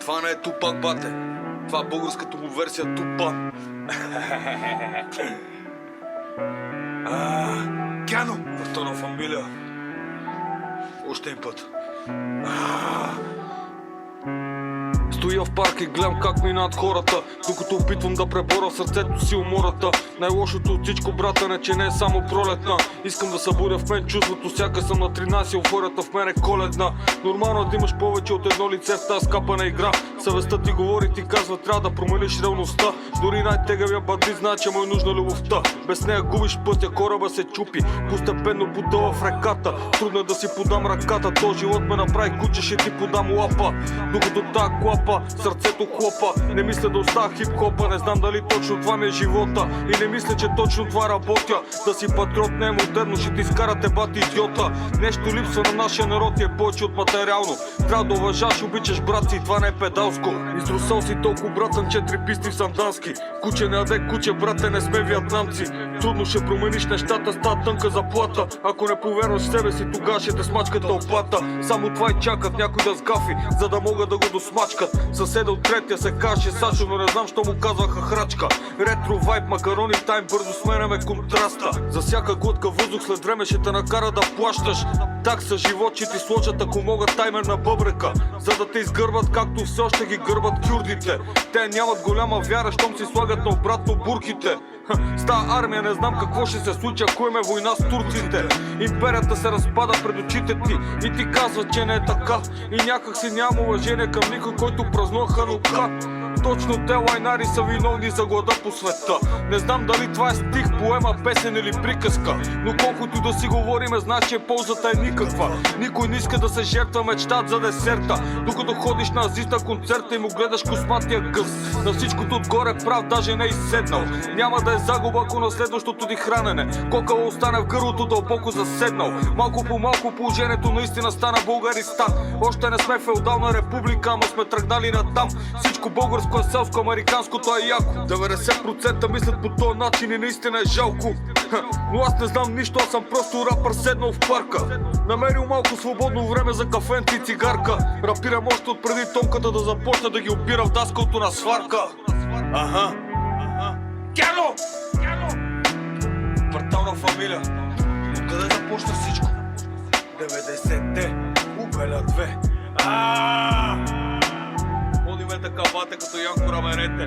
Това не е Тупак, бате. Това е българската му версия Тупак. Кяно! Въртона фамилия. Още един път. Стоя в парк и гледам как минат хората, докато опитвам да преборя сърцето си умората. Най-лошото от всичко, братане, че не е само пролетна. Искам да събудя в мен чувството, сяка съм на 13, еуфорията в мен е коледна. Нормално е да имаш повече от едно лице в тази скапана игра. Съвестта ти говори, ти казва, трябва да промениш реалността. Дори най-тегавия бандит знае, че му е нужна любовта. Без нея губиш пътя, кораба се чупи, постепенно потъва в реката. Трудно е да си подам ръката, то живот ме направи куче, ще ти подам лапа. Докато тая клапа, сърцето хлопа. Не мисля да оставя хип-хопа, не знам дали точно това ми е живота. И не мисля, че точно това работя. Да си патриот не е модерно, ще ти изкарате бати идиота. Нещо липсва на нашия народ и е повече от материално. Трябва да уважаш, обичаш брат си, това не е педалско. Изрусал си толкова брат, съм 4 писти в сандански. Куче не яде куче, брате, не сме виетнамци. Трудно ще промениш нещата, става тънка заплата. Ако не повярваш в себе си, тогава ще те смачкат тълпата. Само това и чакат някой да сгафи, за да могат да го досмачкат. Съседа от третия се каже Сашо, но не знам, що му казваха храчка. Ретро вайб, макарони тайм, бързо сменяме контраста. За всяка глътка въздух след време ще те накара да плащаш. Такса живот ще ти сложат, ако могат, таймер на бъбрека, за да те изгърбат, както все още ги гърбат кюрдите. Те нямат голяма вяра, щом си слагат на обратно бурките. С тая армия не знам какво ще се случи, ако има война с турците. Империята се разпада пред очите ти и ти казва, че не е така. И някак си няма уважение към никой, който празнува Ханука. Точно те лайнари са виновни за глада по света. Не знам дали това е стих, поема, песен или приказка, но колкото да си говориме, знаеш, че ползата е никаква. Никой не иска да се жертва, мечтат за десерта. Докато ходиш на азиста концерта и му гледаш косматия гъс. На всичкото отгоре прав, даже не е изседнал. Няма да е загуба, ако на следващото ти хранене кокала остане в гърлото дълбоко заседнал. Малко по малко положението наистина стана Българистан. Още не сме феодална република, ама сме тръгнали натам. Всичко българско е селско, американското е яко. 90% мислят по този начин и наистина е жалко. Но аз не знам нищо, аз съм просто рапър седнал в парка. Намерил малко свободно време за кафенци и цигарка. Рапирам още от преди томката да започна да ги опира в даскалото на сварка. Кяно! Квартална фамилия. Откъде започна всичко? 90-те, Убеля 2. Ходиме така, бате, като Янко Раменете.